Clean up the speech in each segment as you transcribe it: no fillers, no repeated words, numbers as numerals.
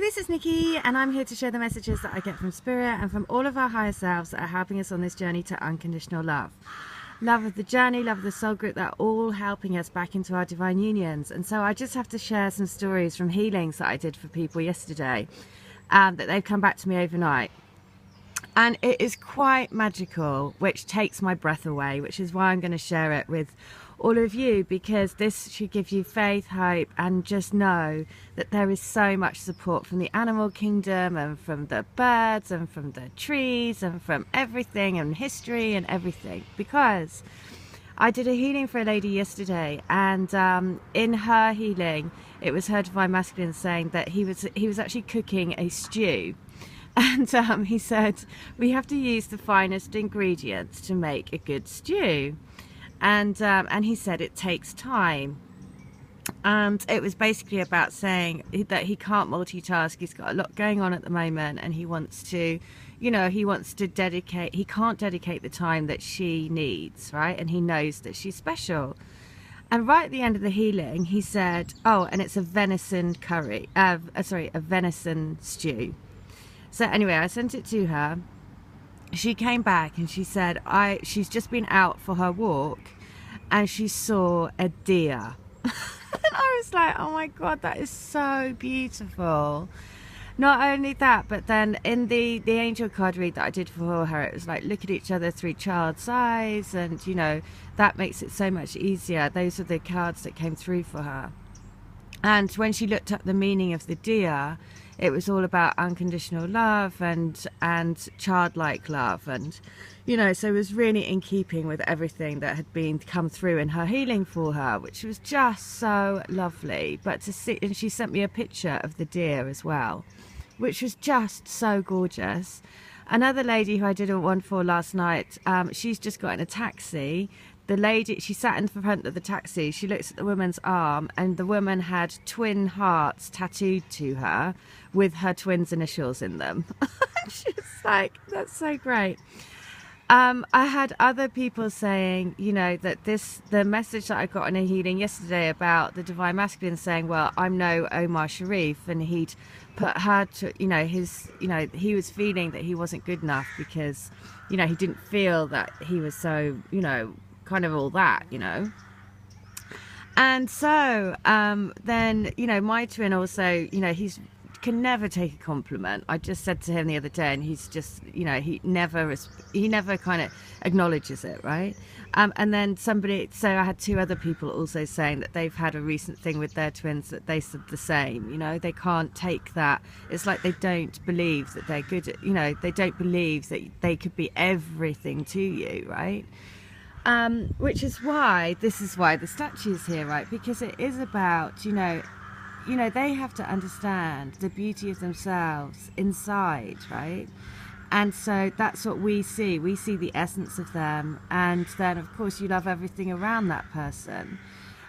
this is Nikki, and I'm here to share the messages that I get from Spirit and from all of our higher selves that are helping us on this journey to unconditional love. Love of the journey, love of the soul group, that are all helping us back into our divine unions. And so I just have to share some stories from healings that I did for people yesterday, that they've come back to me overnight. And it is quite magical, which takes my breath away, which is why I'm going to share it with all of you, because this should give you faith, hope, and just know that there is so much support from the animal kingdom and from the birds and from the trees and from everything and history and everything. Because I did a healing for a lady yesterday, and in her healing it was her divine masculine saying that he was actually cooking a stew. And he said, we have to use the finest ingredients to make a good stew. And he said it takes time. And it was basically about saying that he can't multitask. He's got a lot going on at the moment, and he wants to, he can't dedicate the time that she needs, right? And he knows that she's special. And right at the end of the healing, he said, oh, and it's a venison curry, a venison stew. So anyway, I sent it to her. She came back and she said she's just been out for her walk and she saw a deer. And I was like, oh my God, that is so beautiful. Not only that, but then in the angel card read that I did for her, it was like, look at each other through child's eyes, and that makes it so much easier. Those are the cards that came through for her. And when she looked up the meaning of the deer, it was all about unconditional love and childlike love, and so it was really in keeping with everything that had come through in her healing for her, which was just so lovely. But to see, and she sent me a picture of the deer as well, which was just so gorgeous. Another lady who I did one for last night, she's just got in a taxi. The lady, she sat in the front of the taxi, she looks at the woman's arm, and the woman had twin hearts tattooed to her with her twins' initials in them. She was like, that's so great. I had other people saying, that the message that I got in a healing yesterday about the divine masculine saying, well, I'm no Omar Sharif, and he'd put her to, he was feeling that he wasn't good enough because, he didn't feel that he was so, kind of all that, and so then my twin also, he's can never take a compliment. I just said to him the other day, and he's just, he never kind of acknowledges it, right? And then so I had two other people also saying that they've had a recent thing with their twins that they said the same. They can't take that. It's like they don't believe that they're good at, they don't believe that they could be everything to you, right? Which is why the statue is here, right? Because it is about, they have to understand the beauty of themselves inside, right? And so that's what we see. We see the essence of them, and then of course you love everything around that person,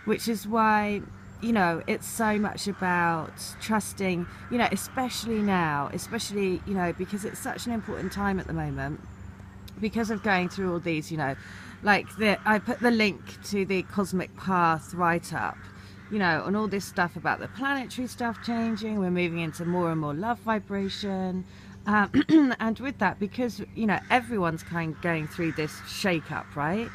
which is why, it's so much about trusting, especially now, because it's such an important time at the moment, because of going through all these, I put the link to the Cosmic Path write-up, and all this stuff about the planetary stuff changing. We're moving into more and more love vibration, and with that, because everyone's kind of going through this shake-up, right?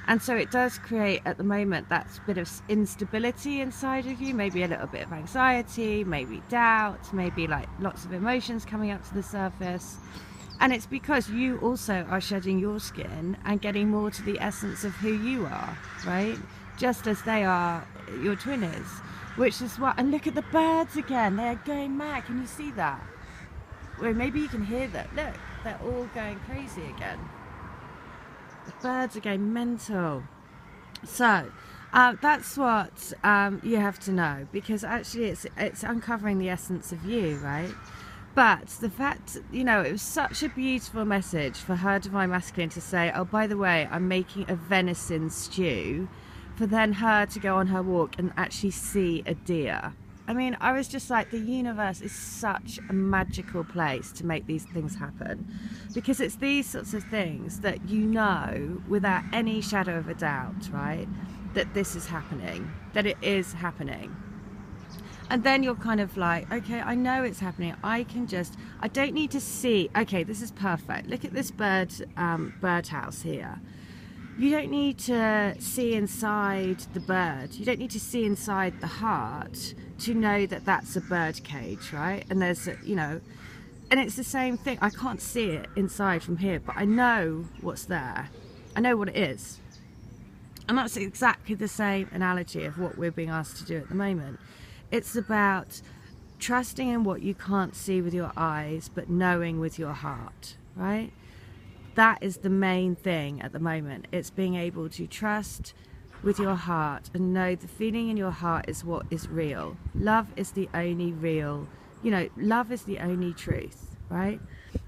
And so it does create at the moment that bit of instability inside of you, maybe a little bit of anxiety, maybe doubt, maybe like lots of emotions coming up to the surface. And it's because you also are shedding your skin and getting more to the essence of who you are, right? Just as they are, your twin is. Which is what, and look at the birds again, they're going mad, can you see that? Well, maybe you can hear that, look, they're all going crazy again. The birds are going mental. So, that's what you have to know, because actually it's uncovering the essence of you, right? But the fact, it was such a beautiful message for her divine masculine to say, oh, by the way, I'm making a venison stew, for then her to go on her walk and actually see a deer. I mean, I was just like, the universe is such a magical place to make these things happen, because it's these sorts of things that without any shadow of a doubt, right, that this is happening, that it is happening. And then you're kind of like, okay, I know it's happening. I don't need to see, okay, this is perfect. Look at this birdhouse here. You don't need to see inside the bird. You don't need to see inside the heart to know that that's a bird cage, right? And there's, you know, and it's the same thing. I can't see it inside from here, but I know what's there. I know what it is. And that's exactly the same analogy of what we're being asked to do at the moment. It's about trusting in what you can't see with your eyes, but knowing with your heart, right? That is the main thing at the moment. It's being able to trust with your heart and know the feeling in your heart is what is real. Love is the only real, you know, love is the only truth, right?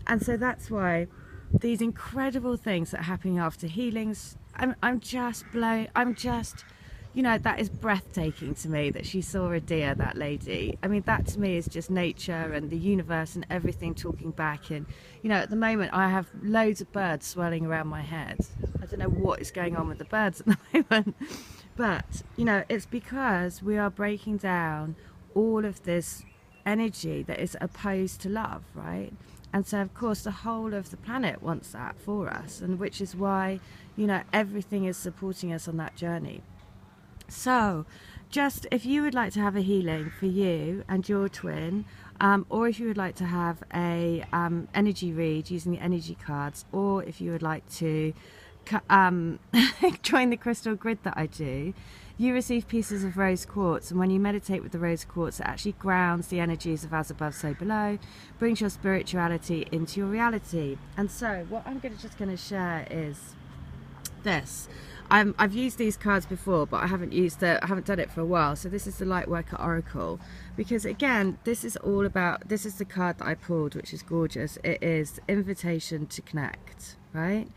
And so that's why these incredible things that are happening after healings, I'm just, you know, that is breathtaking to me that she saw a deer, that lady. I mean, that to me is just nature and the universe and everything talking back. And, you know, at the moment I have loads of birds swirling around my head. I don't know what is going on with the birds at the moment. But, you know, it's because we are breaking down all of this energy that is opposed to love, right? And so, of course, the whole of the planet wants that for us, and which is why, you know, everything is supporting us on that journey. So, just if you would like to have a healing for you and your twin, or if you would like to have a energy read using the energy cards, or if you would like to join the crystal grid that I do, you receive pieces of rose quartz, and when you meditate with the rose quartz, it actually grounds the energies of as above, so below, brings your spirituality into your reality. And so what I'm just going to share is this. I've used these cards before, but I haven't done it for a while. So this is the Lightworker Oracle, because again, this is all about, this is the card that I pulled, which is gorgeous. It is invitation to connect, right?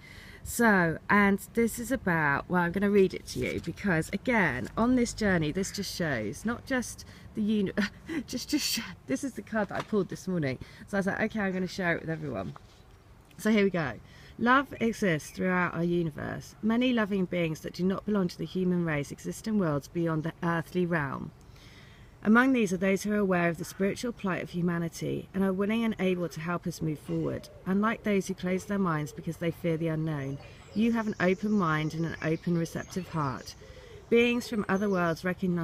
So, and this is about, well, I'm going to read it to you, because again, on this journey, this just shows not just the this is the card that I pulled this morning. So I was like, okay, I'm going to share it with everyone. So here we go. Love exists throughout our universe. Many loving beings that do not belong to the human race exist in worlds beyond the earthly realm. Among these are those who are aware of the spiritual plight of humanity and are willing and able to help us move forward. Unlike those who close their minds because they fear the unknown, you have an open mind and an open, receptive heart. Beings from other worlds recognize